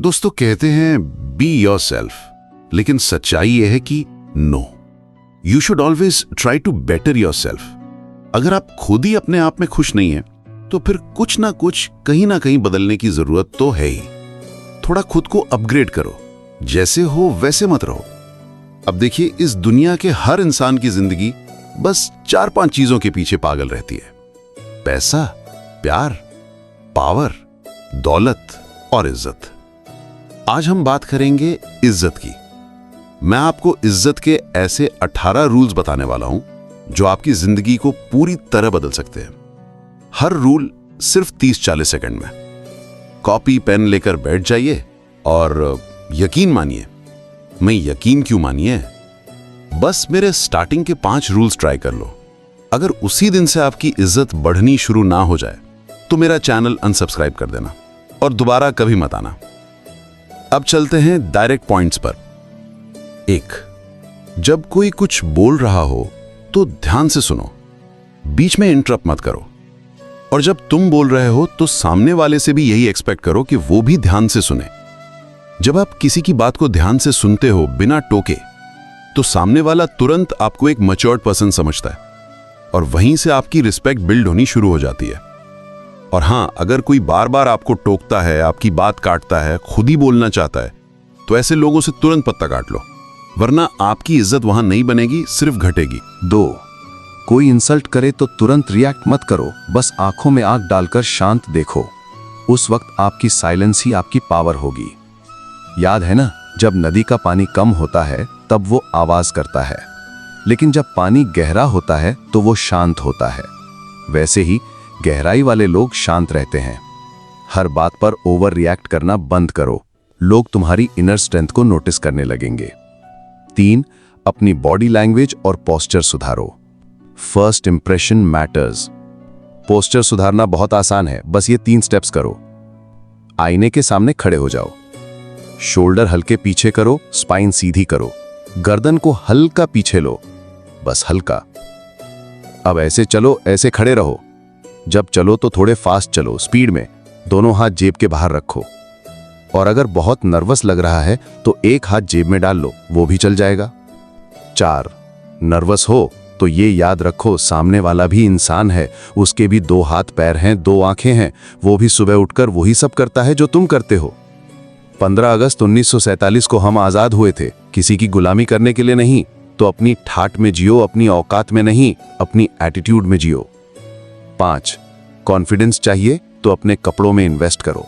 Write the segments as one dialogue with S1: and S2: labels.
S1: दोस्तों कहते हैं बी योरसेल्फ, लेकिन सच्चाई यह है कि no, you should always try to better yourself. अगर आप खुद ही अपने आप में खुश नहीं हैं, तो फिर कुछ ना कुछ कहीं ना कहीं बदलने की जरूरत तो है ही। थोड़ा खुद को अपग्रेड करो, जैसे हो वैसे मत रहो। अब देखिए, इस दुनिया के हर इंसान की जिंदगी बस 4-5 चीजों के पीछे पागल रहती है: पैसा, प्यार, पावर, दौलत और इज्जत। आज हम बात करेंगे इज्जत की। मैं आपको इज्जत के ऐसे 18 रूल्स बताने वाला हूं जो आपकी जिंदगी को पूरी तरह बदल सकते हैं। हर रूल सिर्फ 30-40 सेकंड में। कॉपी पेन लेकर बैठ जाइए और यकीन मानिए। मैं यकीन क्यों मानिए, बस मेरे स्टार्टिंग के 5 रूल्स ट्राई कर लो। अगर उसी दिन से आपकी इज्जत बढ़नी शुरू ना हो जाए तो मेरा चैनल अनसब्सक्राइब कर देना और दोबारा कभी मत आना। अब चलते हैं डायरेक्ट पॉइंट्स पर। 1, जब कोई कुछ बोल रहा हो तो ध्यान से सुनो, बीच में इंटरप्ट मत करो। और जब तुम बोल रहे हो तो सामने वाले से भी यही एक्सपेक्ट करो कि वो भी ध्यान से सुने। जब आप किसी की बात को ध्यान से सुनते हो बिना टोके, तो सामने वाला तुरंत आपको एक मैच्योर्ड पर्सन समझता है और वहीं से आपकी रिस्पेक्ट बिल्ड होनी शुरू हो जाती है। और हां, अगर कोई बार बार आपको टोकता है, आपकी बात काटता है, खुद ही बोलना चाहता है, तो ऐसे लोगों से तुरंत पत्ता काट लो, वरना आपकी इज्जत वहां नहीं बनेगी, सिर्फ घटेगी।
S2: 2, कोई इंसल्ट करे तो तुरंत रिएक्ट मत करो, बस आंखों में आंख डालकर शांत देखो। उस वक्त आपकी साइलेंस ही आपकी पावर होगी। याद है ना, जब नदी का पानी कम होता है तब वो आवाज करता है, लेकिन जब पानी गहरा होता है तो वो शांत होता है। वैसे ही गहराई वाले लोग शांत रहते हैं। हर बात पर ओवर रिएक्ट करना बंद करो, लोग तुम्हारी इनर स्ट्रेंथ को नोटिस करने लगेंगे। 3, अपनी बॉडी लैंग्वेज और पोस्चर सुधारो। First impression matters. पोस्चर सुधारना बहुत आसान है, बस ये 3 स्टेप्स करो। आईने के सामने खड़े हो जाओ, शोल्डर हल्के पीछे करो, स्पाइन सीधी करो, गर्दन को हल्का पीछे लो, बस हल्का। अब ऐसे चलो, ऐसे खड़े रहो। जब चलो तो थोड़े फास्ट चलो, स्पीड में। दोनों हाथ जेब के बाहर रखो, और अगर बहुत नर्वस लग रहा है तो एक हाथ जेब में डाल लो, वो भी चल जाएगा। 4, नर्वस हो तो ये याद रखो, सामने वाला भी इंसान है, उसके भी 2 हाथ पैर हैं, 2 आंखें हैं, वो भी सुबह उठकर वही सब करता है जो तुम करते हो। 15 अगस्त 1947 को हम आजाद हुए थे, किसी की गुलामी करने के लिए नहीं। तो अपनी ठाठ में जियो, अपनी औकात में नहीं, अपनी एटीट्यूड में जियो। 5, कॉन्फिडेंस चाहिए तो अपने कपड़ों में इन्वेस्ट करो।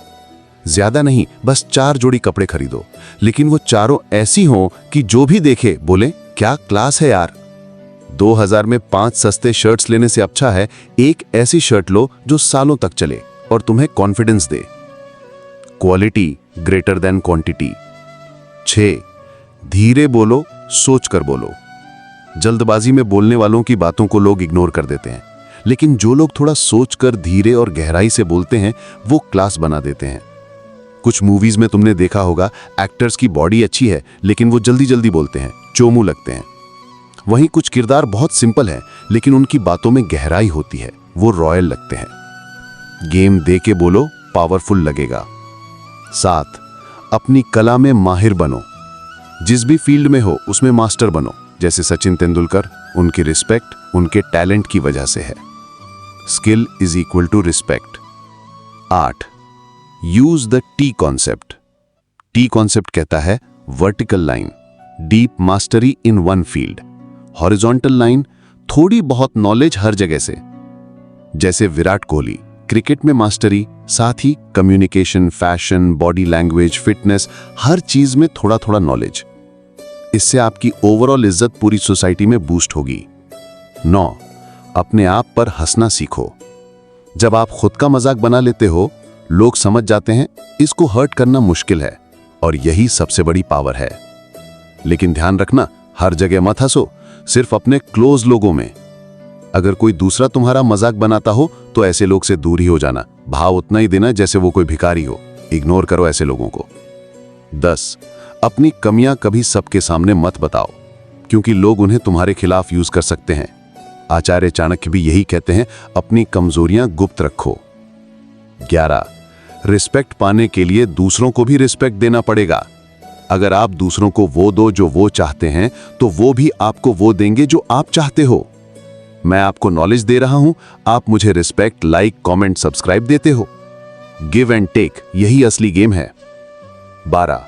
S2: ज्यादा नहीं, बस 4 जोड़ी कपड़े खरीदो, लेकिन वो चारों ऐसी हों कि जो भी देखे बोले, क्या क्लास है यार। 2000 में 5 सस्ते शर्ट्स लेने से अच्छा है एक ऐसी शर्ट लो जो सालों तक चले और तुम्हें कॉन्फिडेंस दे। Quality greater than quantity. 6, धीरे बोलो, सोच कर बोलो। जल्दबाजी में बोलने वालों की बातों को लोग इग्नोर कर देते हैं, लेकिन जो लोग थोड़ा सोचकर धीरे और गहराई से बोलते हैं वो क्लास बना देते हैं। कुछ मूवीज में तुमने देखा होगा, एक्टर्स की बॉडी अच्छी है लेकिन वो जल्दी जल्दी बोलते हैं, चोमू लगते हैं। वहीं कुछ किरदार बहुत सिंपल हैं लेकिन उनकी बातों में गहराई होती है, वो रॉयल लगते हैं। गेम दे के बोलो, पावरफुल लगेगा। 7, अपनी कला में माहिर बनो। जिस भी फील्ड में हो उसमें मास्टर बनो। जैसे सचिन तेंदुलकर, उनकी रिस्पेक्ट उनके टैलेंट की वजह से है। Skill is equal to respect. 8, use the T concept. T concept कहता है vertical line, deep mastery in one field. Horizontal line, थोड़ी बहुत नॉलेज हर जगह से। जैसे विराट कोहली, क्रिकेट में मास्टरी, साथ ही communication, fashion, body language, fitness, हर चीज में थोड़ा थोड़ा नॉलेज। इससे आपकी ओवरऑल इज्जत पूरी सोसाइटी में बूस्ट होगी। 9, अपने आप पर हंसना सीखो। जब आप खुद का मजाक बना लेते हो, लोग समझ जाते हैं इसको हर्ट करना मुश्किल है, और यही सबसे बड़ी पावर है। लेकिन ध्यान रखना, हर जगह मत हंसो, सिर्फ अपने क्लोज लोगों में। अगर कोई दूसरा तुम्हारा मजाक बनाता हो तो ऐसे लोग से दूर ही हो जाना। भाव उतना ही देना जैसे वो कोई भिखारी हो। इग्नोर करो ऐसे लोगों को। 10, अपनी कमियां कभी सबके सामने मत बताओ, क्योंकि लोग उन्हें तुम्हारे खिलाफ यूज कर सकते हैं। आचार्य चाणक्य भी यही कहते हैं, अपनी कमजोरियां गुप्त रखो। 11, रिस्पेक्ट पाने के लिए दूसरों को भी रिस्पेक्ट देना पड़ेगा। अगर आप दूसरों को वो दो जो वो चाहते हैं, तो वो भी आपको वो देंगे जो आप चाहते हो। मैं आपको नॉलेज दे रहा हूं, आप मुझे रिस्पेक्ट, लाइक, कमेंट, सब्सक्राइब देते हो। गिव एंड टेक, यही असली गेम है। 12.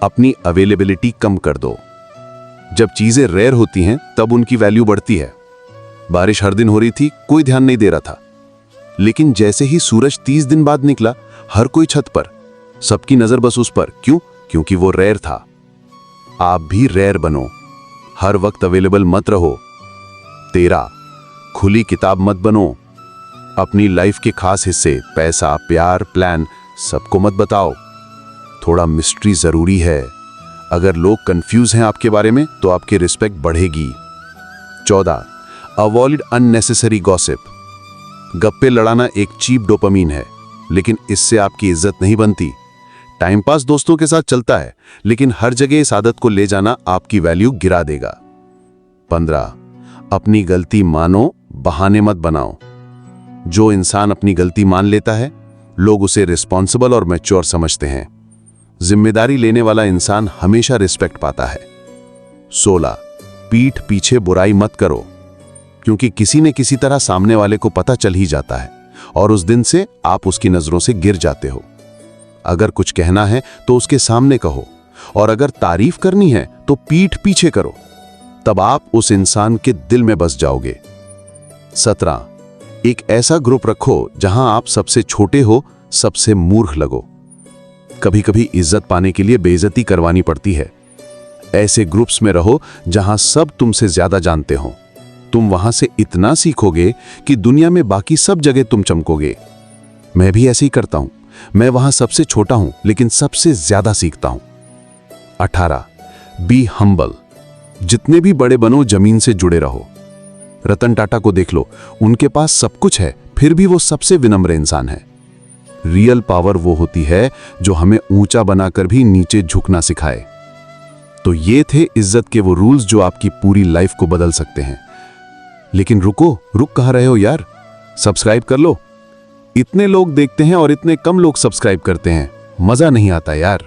S2: अपनी अवेलेबिलिटी कम कर दो। जब चीजें रेयर होती हैं तब उनकी वैल्यू बढ़ती है। बारिश हर दिन हो रही थी, कोई ध्यान नहीं दे रहा था, लेकिन जैसे ही सूरज 30 दिन बाद निकला, हर कोई छत पर, सबकी नजर बस उस पर। क्यों? क्योंकि वो रेयर था। आप भी रेयर बनो, हर वक्त अवेलेबल मत रहो। 13. खुली किताब मत बनो। अपनी लाइफ के खास हिस्से, पैसा, प्यार, प्लान, सबको मत बताओ। थोड़ा मिस्ट्री जरूरी है। अगर लोग कंफ्यूज हैं आपके बारे में, तो आपकी रिस्पेक्ट बढ़ेगी। 14. Avoid unnecessary gossip. गप्पे लड़ाना एक चीप डोपामीन है, लेकिन इससे आपकी इज्जत नहीं बनती। टाइम पास दोस्तों के साथ चलता है, लेकिन हर जगह इस आदत को ले जाना आपकी वैल्यू गिरा देगा। 15. अपनी गलती मानो, बहाने मत बनाओ। जो इंसान अपनी गलती मान लेता है, लोग उसे रिस्पॉन्सिबल और मैच्योर समझते हैं। जिम्मेदारी लेने वाला इंसान हमेशा रिस्पेक्ट पाता है। 16. पीठ पीछे बुराई मत करो, क्योंकि किसी न किसी तरह सामने वाले को पता चल ही जाता है, और उस दिन से आप उसकी नजरों से गिर जाते हो। अगर कुछ कहना है तो उसके सामने कहो, और अगर तारीफ करनी है तो पीठ पीछे करो, तब आप उस इंसान के दिल में बस जाओगे। 17. एक ऐसा ग्रुप रखो जहां आप सबसे छोटे हो, सबसे मूर्ख लगो। कभी कभी इज्जत पाने के लिए बेइज्जती करवानी पड़ती है। ऐसे ग्रुप्स में रहो जहां सब तुमसे ज्यादा जानते हो। तुम वहां से इतना सीखोगे कि दुनिया में बाकी सब जगह तुम चमकोगे। मैं भी ऐसे ही करता हूं। मैं वहां सबसे छोटा हूं, लेकिन सबसे ज्यादा सीखता हूं। 18. Be humble. जितने भी बड़े बनो, जमीन से जुड़े रहो। रतन टाटा को देख लो, उनके पास सब कुछ है, फिर भी वो सबसे विनम्र इंसान है। रियल पावर वो होती है जो हमें ऊंचा बनाकर भी नीचे झुकना सिखाए। तो ये थे इज्जत के वो रूल्स जो आपकी पूरी लाइफ को बदल सकते हैं। लेकिन रुक कहाँ रहे हो यार? सब्सक्राइब कर लो। इतने लोग देखते हैं और इतने कम लोग सब्सक्राइब करते हैं, मजा नहीं आता यार।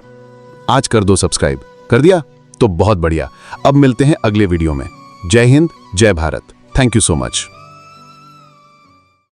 S2: आज कर दो सब्सक्राइब। कर दिया तो बहुत बढ़िया। अब मिलते हैं अगले वीडियो में। जय हिंद, जय Bharat. Thank you so much.